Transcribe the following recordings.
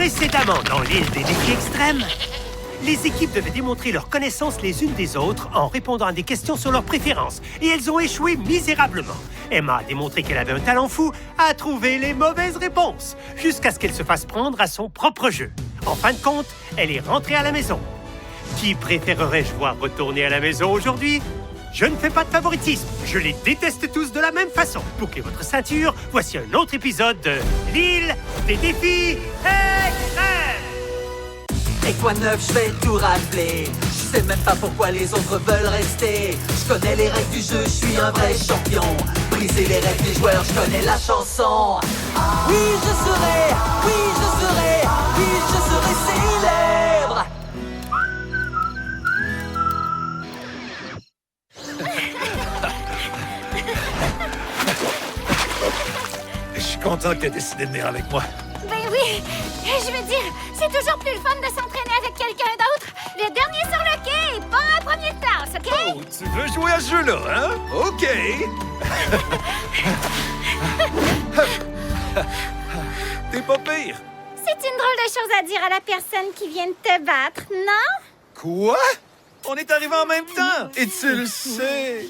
Précédemment, dans l'île des défis extrêmes, les équipes devaient démontrer leur connaissance les unes des autres en répondant à des questions sur leurs préférences. Et elles ont échoué misérablement. Emma a démontré qu'elle avait un talent fou à trouver les mauvaises réponses, jusqu'à ce qu'elle se fasse prendre à son propre jeu. En fin de compte, elle est rentrée à la maison. Qui préférerais-je voir retourner à la maison aujourd'hui? Je ne fais pas de favoritisme. Je les déteste tous de la même façon. Bouclez votre ceinture. Voici un autre épisode de l'île des défis extrêmes. Et quoi neuf, je vais tout rappeler. Je sais même pas pourquoi les autres veulent rester. Je connais les règles du jeu, je suis un vrai champion. Briser les règles des joueurs, je connais la chanson. Oui, je serai, oui, je serai, oui, je serai célèbre. Je suis content que tu aies décidé de venir avec moi. Ben oui, je veux dire, c'est toujours plus le fun de s'entraîner avec quelqu'un d'autre. Le dernier sur le quai, pas en première classe, OK? Oh, tu veux jouer à ce jeu-là, hein? OK! T'es pas pire! C'est une drôle de chose à dire à la personne qui vient de te battre, non? Quoi? On est arrivés en même temps! Et tu le sais!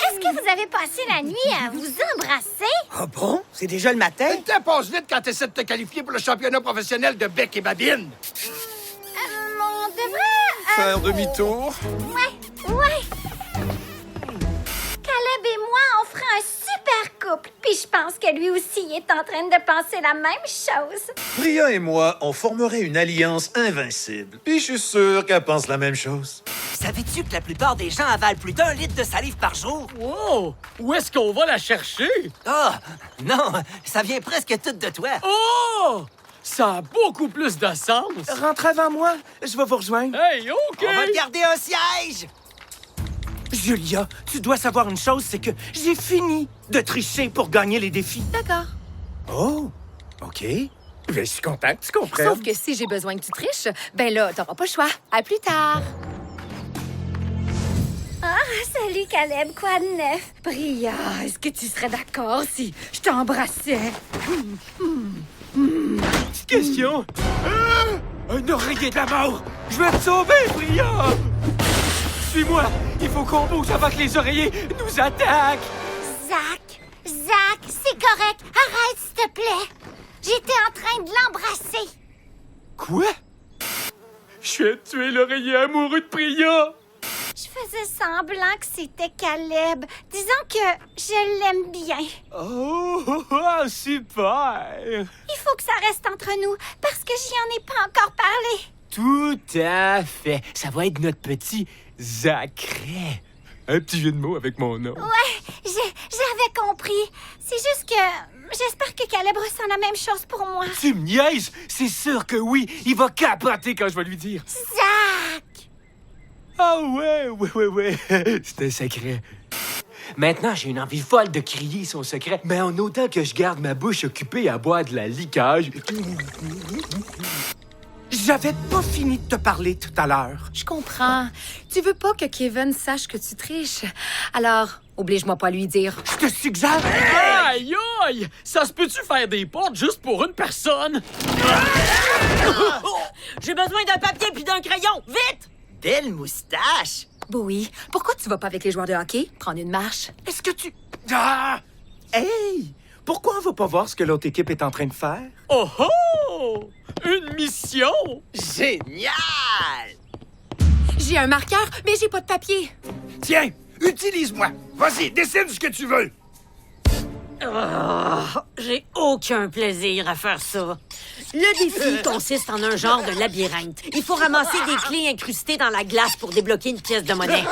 Est-ce que vous avez passé la nuit à vous embrasser? Ah bon? C'est déjà le matin? Le temps passe vite quand tu essaies de te qualifier pour le championnat professionnel de bec et babine. On devrait... Faire demi-tour? Ouais. Caleb et moi, on fera un super couple. Puis je pense que lui aussi est en train de penser la même chose. Priya et moi, on formerait une alliance invincible. Puis je suis sûr qu'elle pense la même chose. Savais-tu que la plupart des gens avalent plus d'1 litre de salive par jour? Oh! Où est-ce qu'on va la chercher? Ah, non, ça vient presque tout de toi. Oh! Ça a beaucoup plus de sens. Rentre avant moi, je vais vous rejoindre. Hey, OK! On va te garder un siège. Julia, tu dois savoir une chose, c'est que j'ai fini de tricher pour gagner les défis. D'accord. Oh, OK. Ben, je suis content que tu comprennes. Sauf que si j'ai besoin que tu triches, ben là, t'auras pas le choix. À plus tard. Ah, salut Caleb, quoi de neuf? Priya, est-ce que tu serais d'accord si je t'embrassais? Petite question. Un oreiller de la mort. Je vais te sauver, Priya. Suis-moi. Il faut qu'on bouge avant que les oreillers nous attaquent. Zach, c'est correct. Arrête, s'il te plaît. J'étais en train de l'embrasser. Quoi? Je vais tuer l'oreiller amoureux de Priya. Je faisais semblant que c'était Caleb. Disons que je l'aime bien. Oh, super. Il faut que ça reste entre nous parce que j'y en ai pas encore parlé. Tout à fait. Ça va être notre petit Zacré. Un petit jeu de mots avec mon nom. Ouais, j'avais compris. C'est juste que j'espère que Caleb ressent la même chose pour moi. Tu me niaises? C'est sûr que oui. Il va capoter quand je vais lui dire. Zach! Ah ouais. C'est un secret. Maintenant, j'ai une envie folle de crier son secret, mais en autant que je garde ma bouche occupée à boire de la liqueur. J'avais pas fini de te parler tout à l'heure. Je comprends. Tu veux pas que Kevin sache que tu triches. Alors, oblige-moi pas à lui dire. Je te suggère... Aïe, aïe! Ça se peut-tu faire des portes juste pour une personne? J'ai besoin d'un papier puis d'un crayon, vite! Belle moustache! Bowie, pourquoi tu vas pas avec les joueurs de hockey prendre une marche? Est-ce que tu... Ah! Hey! Pourquoi on va pas voir ce que l'autre équipe est en train de faire? Oh oh! Une mission? Génial! J'ai un marqueur, mais j'ai pas de papier. Tiens, utilise-moi. Vas-y, décide ce que tu veux. J'ai aucun plaisir à faire ça. Le défi consiste en un genre de labyrinthe. Il faut ramasser des clés incrustées dans la glace pour débloquer une pièce de monnaie.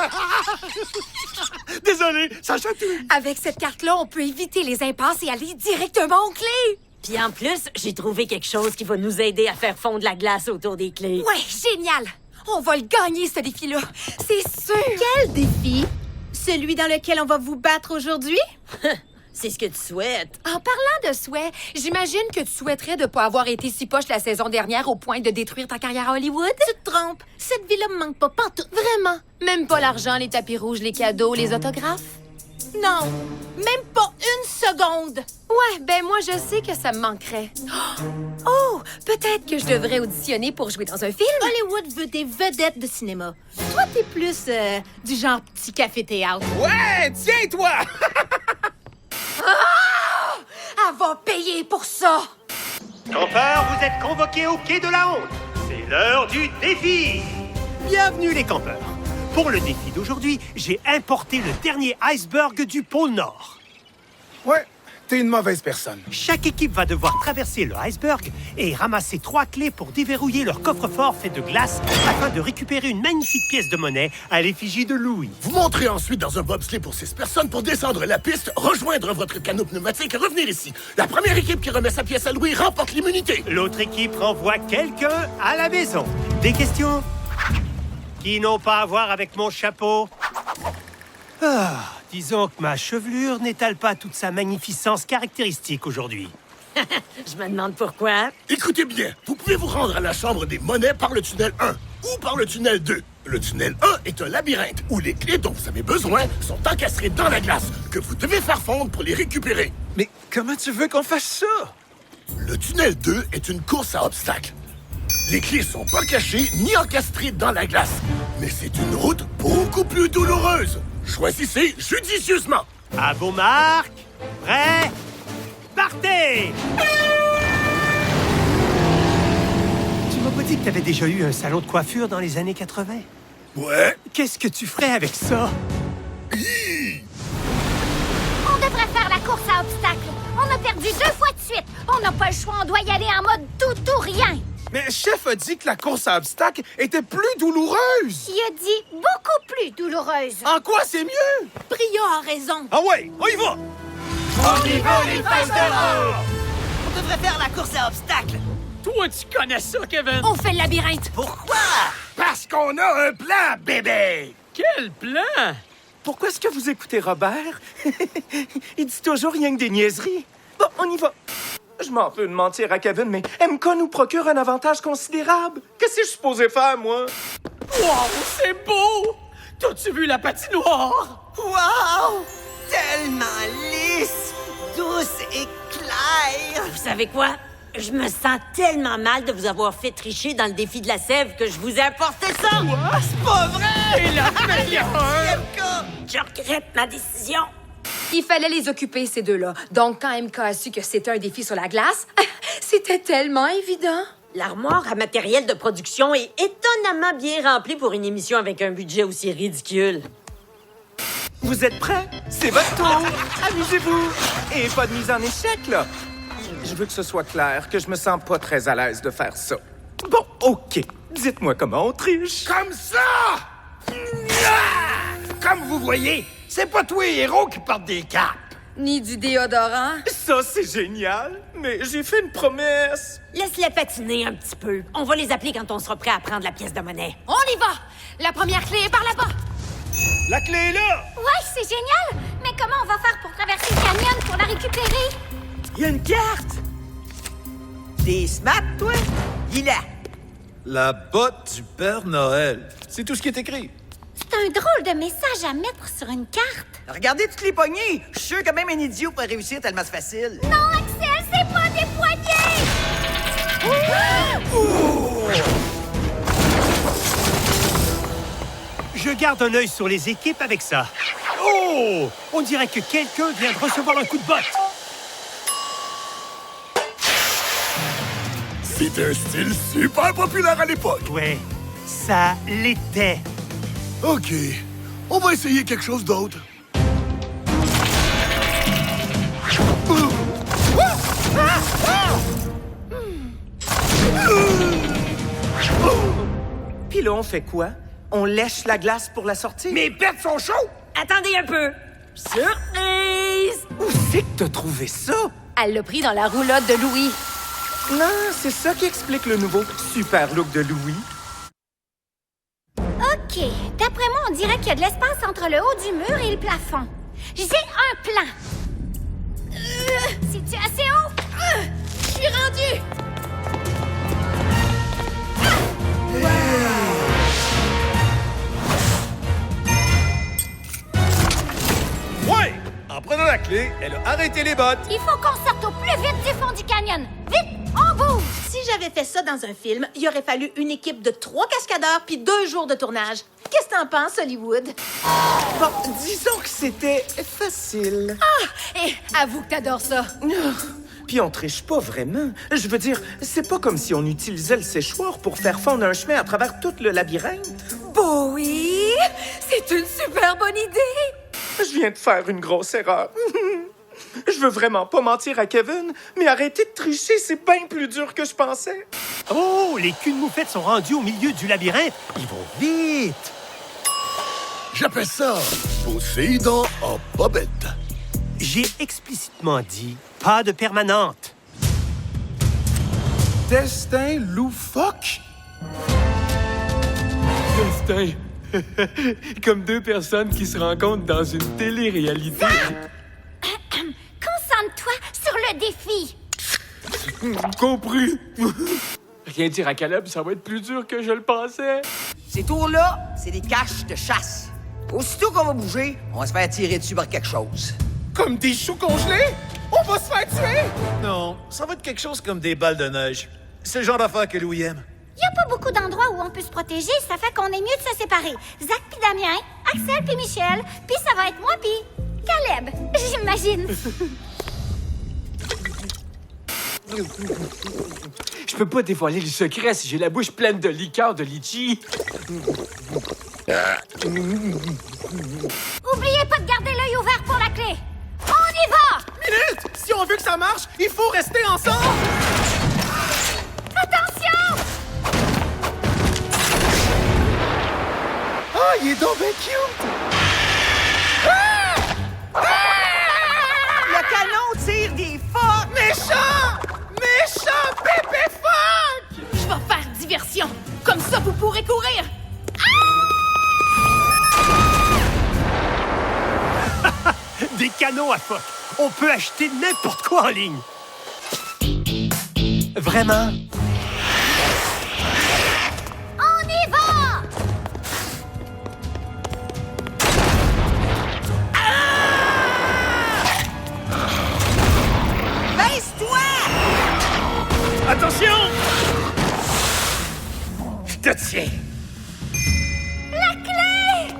Désolé, ça chatouille. Avec cette carte-là, on peut éviter les impasses et aller directement aux clés. Puis en plus, j'ai trouvé quelque chose qui va nous aider à faire fondre la glace autour des clés. Ouais, génial! On va le gagner, ce défi-là. C'est sûr! Quel défi? Celui dans lequel on va vous battre aujourd'hui? C'est ce que tu souhaites. En parlant de souhait, j'imagine que tu souhaiterais de pas avoir été si poche la saison dernière au point de détruire ta carrière à Hollywood? Tu te trompes. Cette vie-là me manque pas pantoute. Vraiment. Même pas l'argent, les tapis rouges, les cadeaux, les autographes? Non, même pas une seconde. Ouais, ben moi, je sais que ça me manquerait. Oh, peut-être que je devrais auditionner pour jouer dans un film. Hollywood veut des vedettes de cinéma. Toi, t'es plus du genre petit café-théâtre. Ouais, tiens-toi! Elle va payer pour ça! Campeurs, vous êtes convoqués au quai de la honte. C'est l'heure du défi. Bienvenue les campeurs. Pour le défi d'aujourd'hui, j'ai importé le dernier iceberg du pôle Nord. Ouais, t'es une mauvaise personne. Chaque équipe va devoir traverser le iceberg et ramasser 3 clés pour déverrouiller leur coffre-fort fait de glace afin de récupérer une magnifique pièce de monnaie à l'effigie de Louis. Vous monterez ensuite dans un bobsleigh pour 6 personnes pour descendre la piste, rejoindre votre canot pneumatique et revenir ici. La première équipe qui remet sa pièce à Louis remporte l'immunité. L'autre équipe renvoie quelqu'un à la maison. Des questions? Qui n'ont pas à voir avec mon chapeau? Ah, disons que ma chevelure n'étale pas toute sa magnificence caractéristique aujourd'hui. Je me demande pourquoi. Écoutez bien, vous pouvez vous rendre à la chambre des monnaies par le tunnel 1 ou par le tunnel 2. Le tunnel 1 est un labyrinthe où les clés dont vous avez besoin sont encastrées dans la glace que vous devez faire fondre pour les récupérer. Mais comment tu veux qu'on fasse ça? Le tunnel 2 est une course à obstacles. Les clés sont pas cachées ni encastrées dans la glace, mais c'est une route beaucoup plus douloureuse. Choisissez judicieusement. À vos marques, prêts, partez! Tu m'as pas dit que t'avais déjà eu un salon de coiffure dans les années 80? Ouais. Qu'est-ce que tu ferais avec ça? On devrait faire la course à obstacles. On a perdu 2 fois de suite. On n'a pas le choix, on doit y aller en mode tout ou rien. Mais chef a dit que la course à obstacles était plus douloureuse. Il a dit beaucoup plus douloureuse. En quoi c'est mieux? Bria a raison. Ah ouais, on y va! On y va, les fesses de l'or! On devrait faire la course à obstacles. Toi, tu connais ça, Kevin? On fait le labyrinthe. Pourquoi? Parce qu'on a un plan, bébé! Quel plan? Pourquoi est-ce que vous écoutez Robert? Il dit toujours rien que des niaiseries. Bon, on y va. Je m'en veux de mentir à Kevin, mais MK nous procure un avantage considérable. Qu'est-ce que je suis supposé faire, moi? Wow, c'est beau! T'as-tu vu la patinoire? Wow! Tellement lisse, douce et claire. Vous savez quoi? Je me sens tellement mal de vous avoir fait tricher dans le défi de la sève que je vous ai apporté ça! C'est pas vrai! C'est la meilleure! Je regrette ma décision. Il fallait les occuper, ces deux-là. Donc, quand MK a su que c'était un défi sur la glace, c'était tellement évident. L'armoire à matériel de production est étonnamment bien remplie pour une émission avec un budget aussi ridicule. Vous êtes prêts? C'est votre tour! Amusez-vous! Et pas de mise en échec, là! Je veux que ce soit clair que je me sens pas très à l'aise de faire ça. Bon, OK. Dites-moi comment on triche. Comme ça! Comme vous voyez, c'est pas tous les héros qui portent des capes. Ni du déodorant. Ça, c'est génial! Mais j'ai fait une promesse! Laisse-les patiner un petit peu. On va les appeler quand on sera prêt à prendre la pièce de monnaie. On y va! La première clé est par là-bas. La clé est là! Ouais, c'est génial. Mais comment on va faire pour traverser le canyon pour la récupérer? Il y a une carte. T'es smart, toi? Dis-la. La botte du Père Noël. C'est tout ce qui est écrit. C'est un drôle de message à mettre sur une carte. Regardez toutes les poignées. Je suis sûr que même un idiot peut réussir tellement c'est facile. Non, Axel, c'est pas des poignets! Je garde un œil sur les équipes avec ça. Oh! On dirait que quelqu'un vient de recevoir un coup de botte. C'était un style super populaire à l'époque. Ouais, ça l'était. OK, on va essayer quelque chose d'autre. Puis là, on fait quoi? On lèche la glace pour la sortir? Mes pertes sont chaudes! Attendez un peu. Surprise! Où c'est que t'as trouvé ça? Elle l'a pris dans la roulotte de Louis. Non, c'est ça qui explique le nouveau super look de Louis. OK. D'après moi, on dirait qu'il y a de l'espace entre le haut du mur et le plafond. J'ai un plan. C'est-tu assez haut? Je suis rendue! Ouais! En prenant la clé, elle a arrêté les bottes. Il faut qu'on sorte au plus vite du fond du canyon. Vite, on bouge! Si j'avais fait ça dans un film, il aurait fallu une équipe de 3 cascadeurs puis 2 jours de tournage. Qu'est-ce que t'en penses, Hollywood? Bon, disons que c'était facile. Et avoue que t'adores ça. Puis on triche pas vraiment. Je veux dire, c'est pas comme si on utilisait le séchoir pour faire fondre un chemin à travers tout le labyrinthe. Bon, oui! C'est une super bonne idée! Je viens de faire une grosse erreur. Je veux vraiment pas mentir à Kevin, mais arrêter de tricher, c'est bien plus dur que je pensais. Oh, les culs de moufette sont rendus au milieu du labyrinthe. Ils vont vite. J'appelle ça Poséidon en bobette. J'ai explicitement dit pas de permanente. Destin loufoque. Destin. Comme 2 personnes qui se rencontrent dans une télé-réalité. Concentre-toi sur le défi. Compris. Rien dire à Caleb, ça va être plus dur que je le pensais. Ces tours-là, c'est des caches de chasse. Aussitôt qu'on va bouger, on va se faire tirer dessus par quelque chose. Comme des choux congelés? On va se faire tuer! Non, ça va être quelque chose comme des balles de neige. C'est le genre d'affaire que Louis aime. Il n'y a pas beaucoup d'endroits où on peut se protéger, ça fait qu'on est mieux de se séparer. Zach puis Damien, Axel puis Michel, puis ça va être moi puis Caleb, j'imagine. Je peux pas dévoiler le secret si j'ai la bouche pleine de liqueur de litchi. Oubliez pas de garder l'œil ouvert pour la clé. On y va! Minute! Si on veut que ça marche, il faut rester ensemble! Attention! Ah, il est donc bien cute! Le canon tire des phoques! Méchant! Méchant Pépé Phoque! Je vais faire diversion. Comme ça, vous pourrez courir. Des canons à phoque. On peut acheter n'importe quoi en ligne. Vraiment? On y va! Baisse-toi! Attention! Je te tiens. La clé!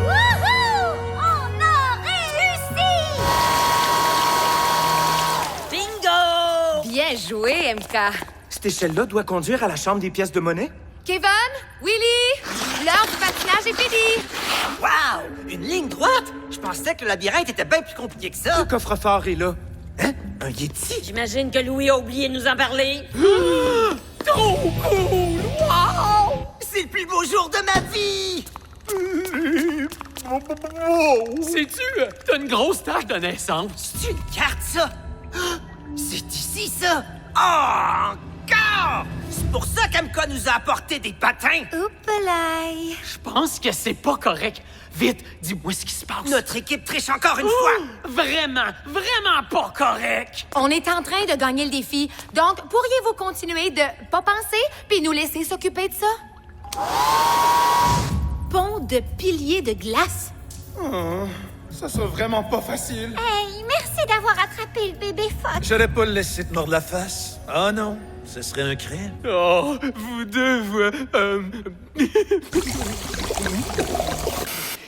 Wouhou! On a réussi! Bingo! Bien joué, MK. Cette échelle-là doit conduire à la chambre des pièces de monnaie? Kevin? Willy? L'heure du patinage est finie! Wow! Une ligne droite? Je pensais que le labyrinthe était bien plus compliqué que ça. Le coffre-fort est là. Hein? Un Yeti? J'imagine que Louis a oublié de nous en parler. Trop cool! Wow! C'est le plus beau jour de ma vie! Sais-tu, t'as une grosse tache de naissance. C'est une carte, ça? Ah! C'est ici, ça? Oh, encore! C'est pour ça qu'Amka nous a apporté des patins! Oupelaï! Je pense que c'est pas correct. Vite, dis-moi ce qui se passe. Notre équipe triche encore une fois! Vraiment, vraiment pas correct. On est en train de gagner le défi, donc pourriez-vous continuer de pas penser puis nous laisser s'occuper de ça? Pont de piliers de glace. Oh, ça sera vraiment pas facile. Hey, merci d'avoir attrapé le bébé phoque. J'allais pas le laisser te mordre la face. Ah non, ce serait un crime. Oh, vous deux,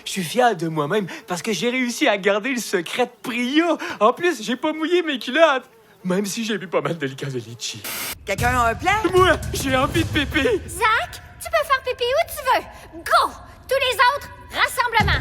Je suis fier de moi-même parce que j'ai réussi à garder le secret de Priya. En plus, j'ai pas mouillé mes culottes. Même si j'ai bu pas mal de liqueur de litchi. Quelqu'un a un plan? Moi, j'ai envie de pépé. Zach, tu peux faire pipi où tu veux. Go! Tous les autres, rassemblement.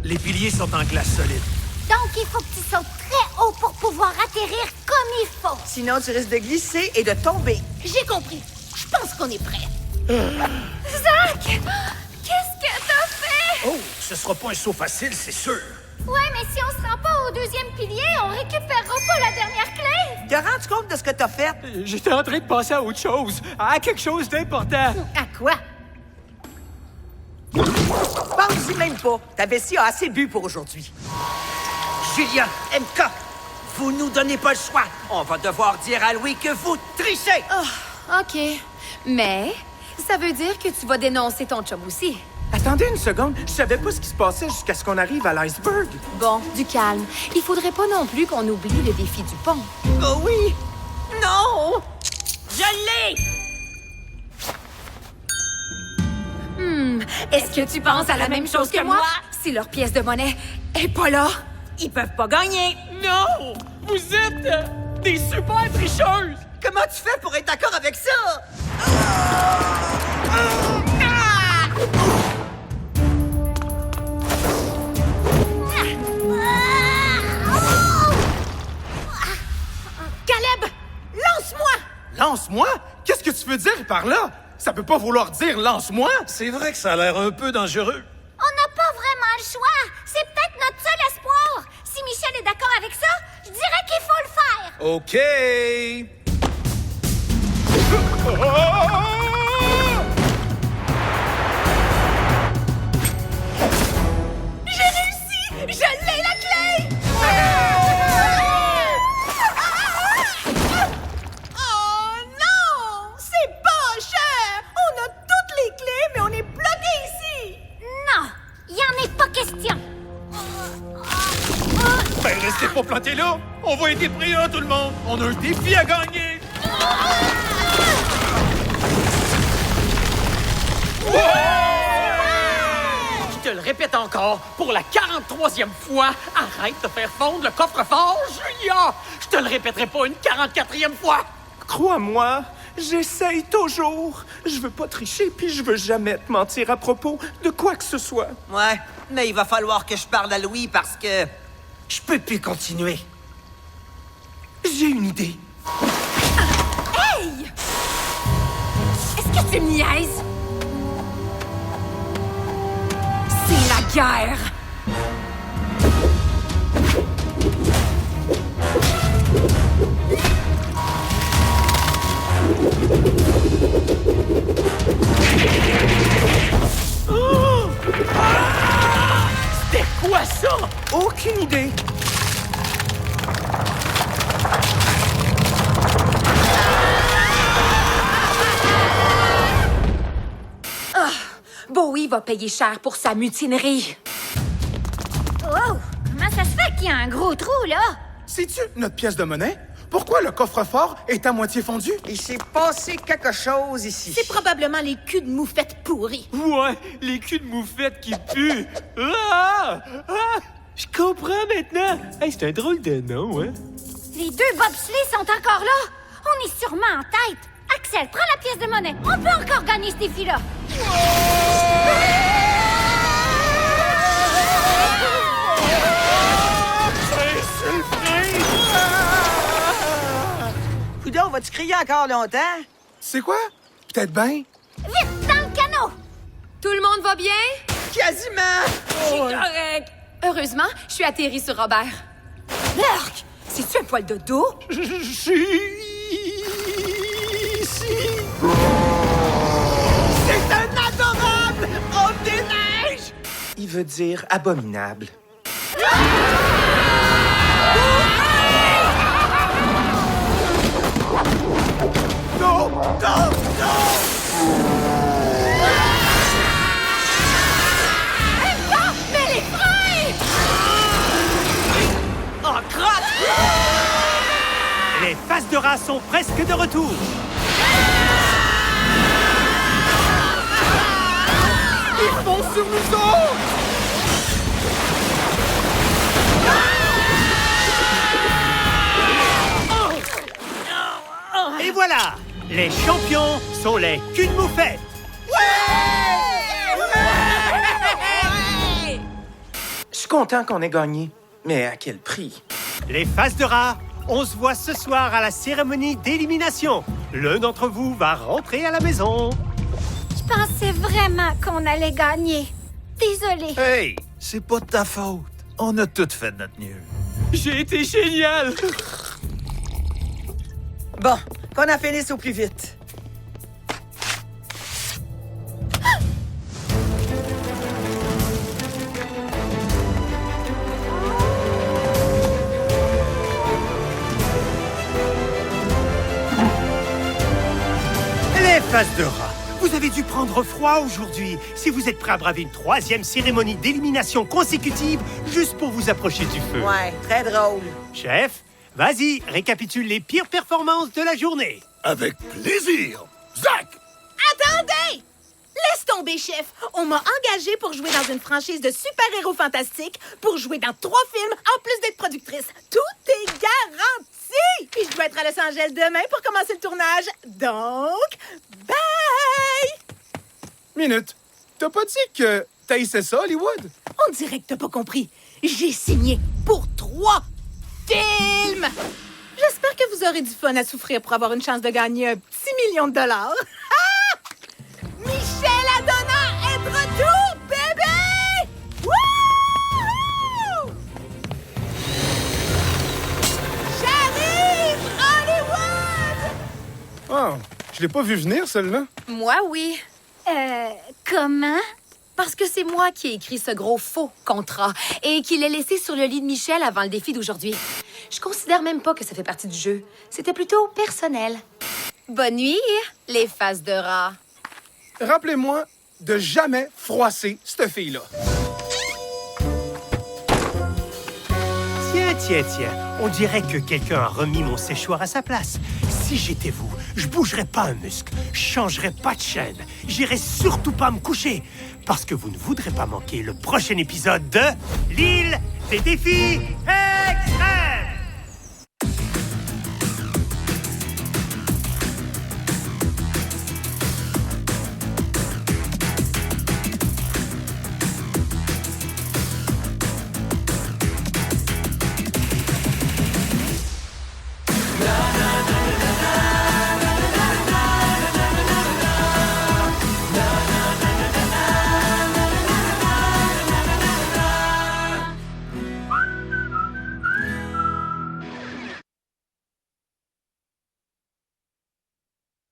Les piliers sont en glace solide. Donc, il faut que tu sautes très haut pour pouvoir atterrir comme il faut. Sinon, tu risques de glisser et de tomber. J'ai compris. Je pense qu'on est prêt. Zach! Qu'est-ce que t'as fait? Oh, ce sera pas un saut facile, c'est sûr. Ouais, mais si on se rend pas au 2e pilier, on récupérera pas la dernière clé. Te rends-tu compte de ce que t'as fait? J'étais en train de penser à autre chose, à quelque chose d'important. À quoi? Pense-y même pas. Ta vessie a assez bu pour aujourd'hui. Julia, MK, vous nous donnez pas le choix. On va devoir dire à Louis que vous trichez. OK. Mais ça veut dire que tu vas dénoncer ton chum aussi. Attendez une seconde, je savais pas ce qui se passait jusqu'à ce qu'on arrive à l'iceberg. Bon, du calme. Il faudrait pas non plus qu'on oublie le défi du pont. Oh oui! Non! Je l'ai! Est-ce que tu penses à la même chose que moi? Si leur pièce de monnaie est pas là. Ils peuvent pas gagner! Non! Vous êtes des super tricheuses! Comment tu fais pour être d'accord avec ça? Caleb, lance-moi! Lance-moi? Qu'est-ce que tu veux dire par là? Ça peut pas vouloir dire lance-moi? C'est vrai que ça a l'air un peu dangereux. On n'a pas vraiment le choix. C'est peut-être notre seul espoir. Si Michel est d'accord avec ça, je dirais qu'il faut le faire. OK. J'ai réussi! Je l'ai, la clé! Oh non! C'est poche! On a toutes les clés, mais on est bloqués ici! Non, il n'y en est pas question. Ben, restez pas plantés là. On va aider Priya, tout le monde. On a un défi à gagner. Je te le répète encore, pour la 43e fois, arrête de faire fondre le coffre-fort, Julia! Je te le répéterai pas une 44e fois! Crois-moi, j'essaye toujours. Je veux pas tricher, puis je veux jamais te mentir à propos de quoi que ce soit. Ouais, mais il va falloir que je parle à Louis parce que je peux plus continuer. J'ai une idée. Hey! Est-ce que tu me niaises? C'est la guerre! C'était quoi ça? Aucune idée. Bowie va payer cher pour sa mutinerie. Oh, comment ça se fait qu'il y a un gros trou, là? C'est-tu notre pièce de monnaie? Pourquoi le coffre-fort est à moitié fondu? Il s'est passé quelque chose ici. C'est probablement les culs de moufettes pourris. Ouais, les culs de moufette qui puent! Ah! Ah! Je comprends maintenant! Hey, c'est un drôle de nom, hein? Les deux bobsleighs sont encore là. On est sûrement en tête. Axel, prends la pièce de monnaie. On peut encore gagner ce défi-là. Coudon, vas-tu crier encore longtemps? C'est quoi? Peut-être bien. Vite, dans le canot. Tout le monde va bien? Quasiment! C'est correct. Heureusement, je suis atterrie sur Robert. Urk! C'est-tu un poil de dos? Je suis ici. C'est un adorable homme des neiges! Il veut dire abominable. Non! Non! Non! Mais les freins! Oh, crotte! Les faces de rat sont presque de retour. Ils vont sur nous autres! Et voilà, les champions sont les culs de moufette. Je suis content qu'on ait gagné. Mais à quel prix? Les faces de rat, on se voit ce soir à la cérémonie d'élimination. L'un d'entre vous va rentrer à la maison. Je pensais vraiment qu'on allait gagner. Désolée. Hey, c'est pas de ta faute. On a tout fait de notre mieux. J'ai été génial! Bon, qu'on en finisse au plus vite. Les faces de rat, vous avez avez dû prendre froid aujourd'hui. Si vous êtes prêt à braver une 3e cérémonie d'élimination consécutive juste pour vous approcher du feu. Ouais, très drôle. Chef, vas-y, récapitule les pires performances de la journée. Avec plaisir. Zach! Attendez! Laisse tomber, chef. On m'a engagé pour jouer dans une franchise de super-héros fantastiques, pour jouer dans 3 films, en plus d'être productrice. Tout est garanti! Puis je dois être à Los Angeles demain pour commencer le tournage. Donc, bye! Minute. T'as pas dit que t'haïssais ça, Hollywood? On dirait que t'as pas compris. J'ai signé pour 3 films! J'espère que vous aurez du fun à souffrir pour avoir une chance de gagner un petit million de dollars. Michel Adonna est de retour, bébé! Wouhou! J'arrive, Hollywood! Oh, je l'ai pas vu venir, celle-là. Moi, oui. Comment? Parce que c'est moi qui ai écrit ce gros faux contrat et qui l'ai laissé sur le lit de Michel avant le défi d'aujourd'hui. Je considère même pas que ça fait partie du jeu. C'était plutôt personnel. Bonne nuit, les faces de rat. Rappelez-moi de jamais froisser cette fille-là. Tiens. On dirait que quelqu'un a remis mon séchoir à sa place. Si j'étais vous, je bougerais pas un muscle, je changerais pas de chaîne, j'irais surtout pas me coucher, parce que vous ne voudrez pas manquer le prochain épisode de l'île des défis. Hey!